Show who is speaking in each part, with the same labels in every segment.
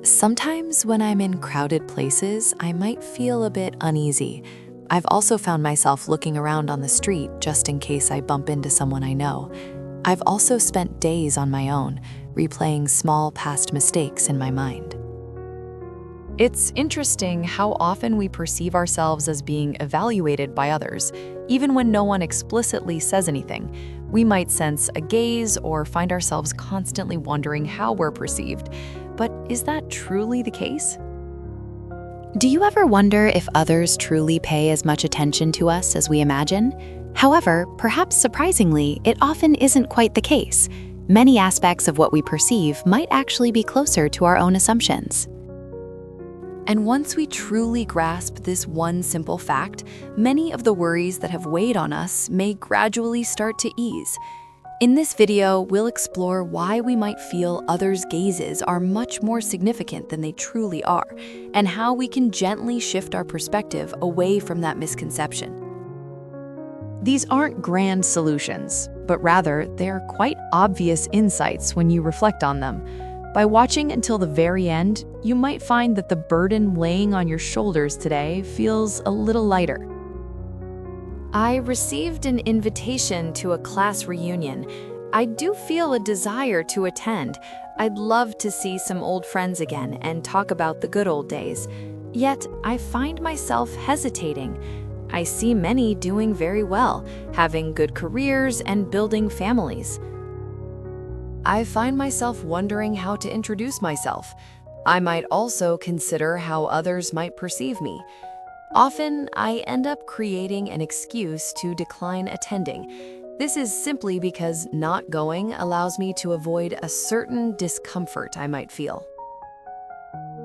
Speaker 1: Sometimes when I'm in crowded places, I might feel a bit uneasy. I've also found myself looking around on the street just in case I bump into someone I know. I've also spent days on my own, replaying small past mistakes in my mind.
Speaker 2: It's interesting how often we perceive ourselves as being evaluated by others, even when no one explicitly says anything. We might sense a gaze or find ourselves constantly wondering how we're perceived. But is that truly the case?
Speaker 1: Do you ever wonder if others truly pay as much attention to us as we imagine? However, perhaps surprisingly, it often isn't quite the case. Many aspects of what we perceive might actually be closer to our own assumptions.
Speaker 2: And once we truly grasp this one simple fact, many of the worries that have weighed on us may gradually start to ease. In this video, we'll explore why we might feel others' gazes are much more significant than they truly are, and how we can gently shift our perspective away from that misconception. These aren't grand solutions, but rather they are quite obvious insights when you reflect on them. By watching until the very end, you might find that the burden laying on your shoulders today feels a little lighter. I received an invitation to a class reunion. I do feel a desire to attend. I'd love to see some old friends again and talk about the good old days. Yet, I find myself hesitating. I see many doing very well, having good careers and building families. I find myself wondering how to introduce myself. I might also consider how others might perceive me. Often, I end up creating an excuse to decline attending. This is simply because not going allows me to avoid a certain discomfort I might feel.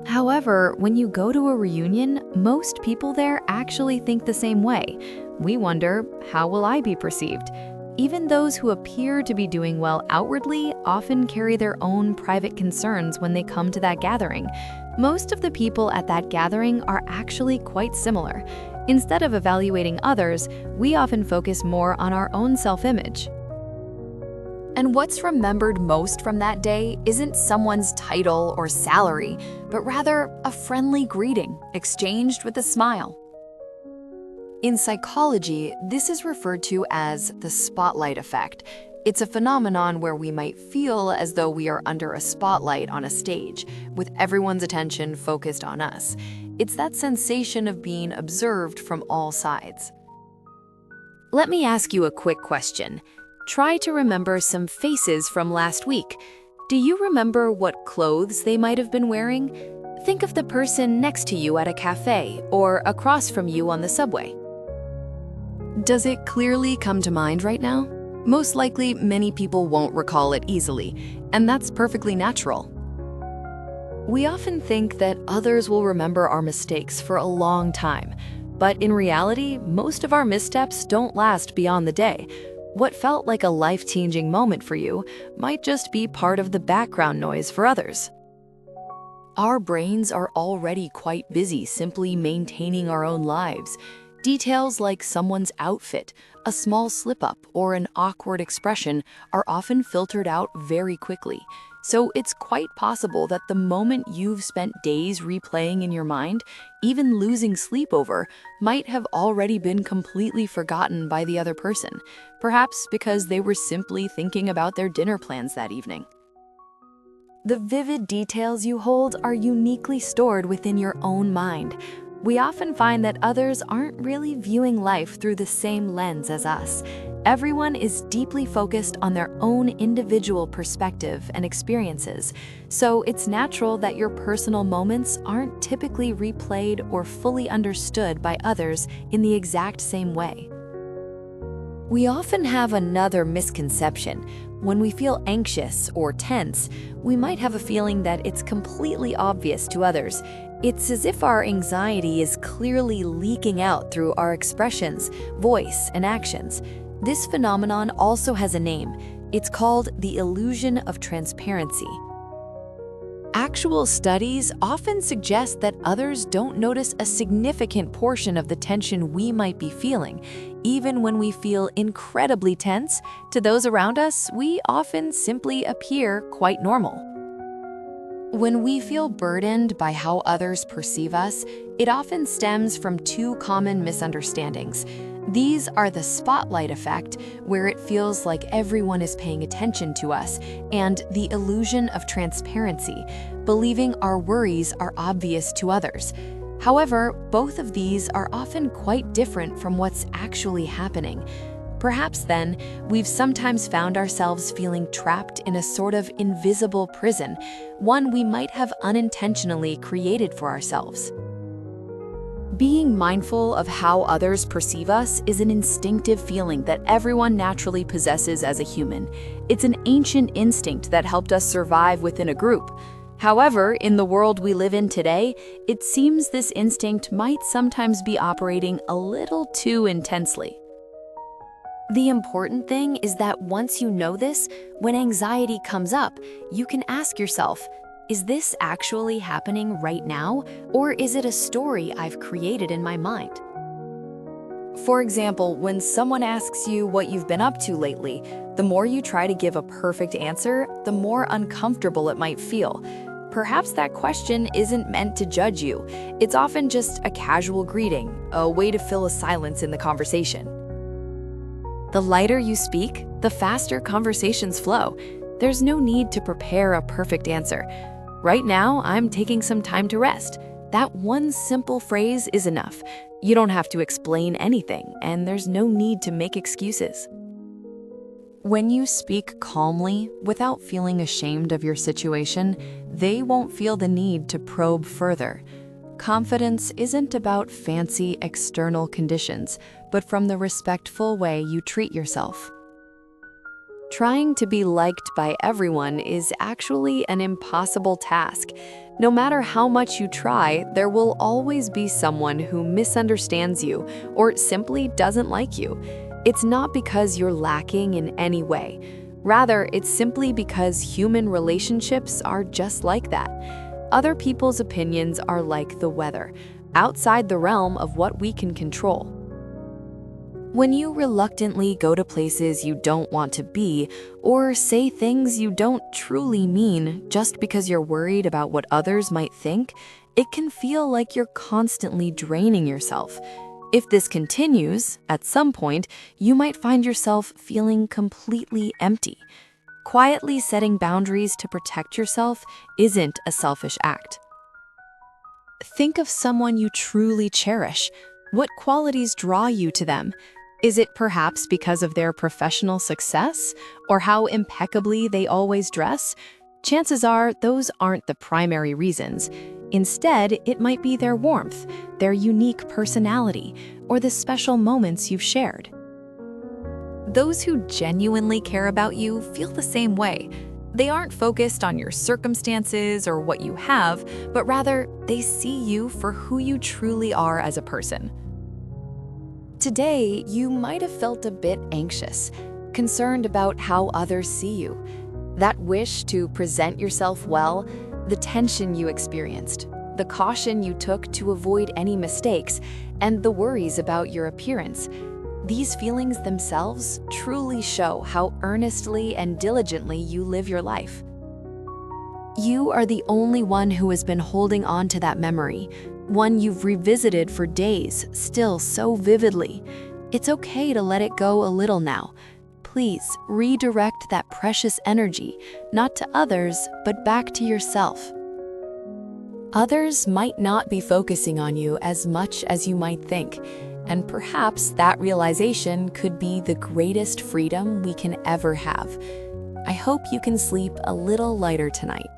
Speaker 2: However, when you go to a reunion, most people there actually think the same way. We wonder, how will I be perceived? Even those who appear to be doing well outwardly often carry their own private concerns when they come to that gathering. Most of the people at that gathering are actually quite similar. Instead of evaluating others, we often focus more on our own self-image. And what's remembered most from that day isn't someone's title or salary, but rather a friendly greeting exchanged with a smile. In psychology, this is referred to as the spotlight effect. It's a phenomenon where we might feel as though we are under a spotlight on a stage, with everyone's attention focused on us. It's that sensation of being observed from all sides. Let me ask you a quick question. Try to remember some faces from last week. Do you remember what clothes they might have been wearing? Think of the person next to you at a cafe or across from you on the subway. Does it clearly come to mind right now? Most likely, many people won't recall it easily, and that's perfectly natural. We often think that others will remember our mistakes for a long time, but in reality, most of our missteps don't last beyond the day. What felt like a life-changing moment for you might just be part of the background noise for others. Our brains are already quite busy simply maintaining our own lives. Details like someone's outfit, a small slip-up, or an awkward expression are often filtered out very quickly. So it's quite possible that the moment you've spent days replaying in your mind, even losing sleep over, might have already been completely forgotten by the other person, perhaps because they were simply thinking about their dinner plans that evening. The vivid details you hold are uniquely stored within your own mind. We often find that others aren't really viewing life through the same lens as us. Everyone is deeply focused on their own individual perspective and experiences, so it's natural that your personal moments aren't typically replayed or fully understood by others in the exact same way. We often have another misconception. When we feel anxious or tense, we might have a feeling that it's completely obvious to others. It's as if our anxiety is clearly leaking out through our expressions, voice, and actions. This phenomenon also has a name. It's called the illusion of transparency. Actual studies often suggest that others don't notice a significant portion of the tension we might be feeling. Even when we feel incredibly tense, to those around us, we often simply appear quite normal.
Speaker 1: When we feel burdened by how others perceive us, it often stems from two common misunderstandings. These are the spotlight effect, where it feels like everyone is paying attention to us, and the illusion of transparency, believing our worries are obvious to others. However, both of these are often quite different from what's actually happening. Perhaps then, we've sometimes found ourselves feeling trapped in a sort of invisible prison, one we might have unintentionally created for ourselves. Being mindful of how others perceive us is an instinctive feeling that everyone naturally possesses as a human. It's an ancient instinct that helped us survive within a group. However, in the world we live in today, it seems this instinct might sometimes be operating a little too intensely. The important thing is that once you know this, when anxiety comes up, you can ask yourself, is this actually happening right now, or is it a story I've created in my mind? For example, when someone asks you what you've been up to lately, the more you try to give a perfect answer, the more uncomfortable it might feel. Perhaps that question isn't meant to judge you. It's often just a casual greeting, a way to fill a silence in the conversation. The lighter you speak, the faster conversations flow. There's no need to prepare a perfect answer. Right now, I'm taking some time to rest. That one simple phrase is enough. You don't have to explain anything, and there's no need to make excuses. When you speak calmly, without feeling ashamed of your situation, they won't feel the need to probe further. Confidence isn't about fancy external conditions, but from the respectful way you treat yourself. Trying to be liked by everyone is actually an impossible task. No matter how much you try, there will always be someone who misunderstands you or simply doesn't like you. It's not because you're lacking in any way. Rather, it's simply because human relationships are just like that. Other people's opinions are like the weather, outside the realm of what we can control. When you reluctantly go to places you don't want to be, or say things you don't truly mean just because you're worried about what others might think, it can feel like you're constantly draining yourself. If this continues, at some point, you might find yourself feeling completely empty. Quietly setting boundaries to protect yourself isn't a selfish act. Think of someone you truly cherish. What qualities draw you to them? Is it perhaps because of their professional success or how impeccably they always dress? Chances are those aren't the primary reasons. Instead, it might be their warmth, their unique personality, or the special moments you've shared. Those who genuinely care about you feel the same way. They aren't focused on your circumstances or what you have, but rather they see you for who you truly are as a person. Today, you might have felt a bit anxious, concerned about how others see you. That wish to present yourself well, the tension you experienced, the caution you took to avoid any mistakes, and the worries about your appearance. These feelings themselves truly show how earnestly and diligently you live your life. You are the only one who has been holding on to that memory, one you've revisited for days, still so vividly. It's okay to let it go a little now. Please redirect that precious energy, not to others, but back to yourself. Others might not be focusing on you as much as you might think, and perhaps that realization could be the greatest freedom we can ever have. I hope you can sleep a little lighter tonight.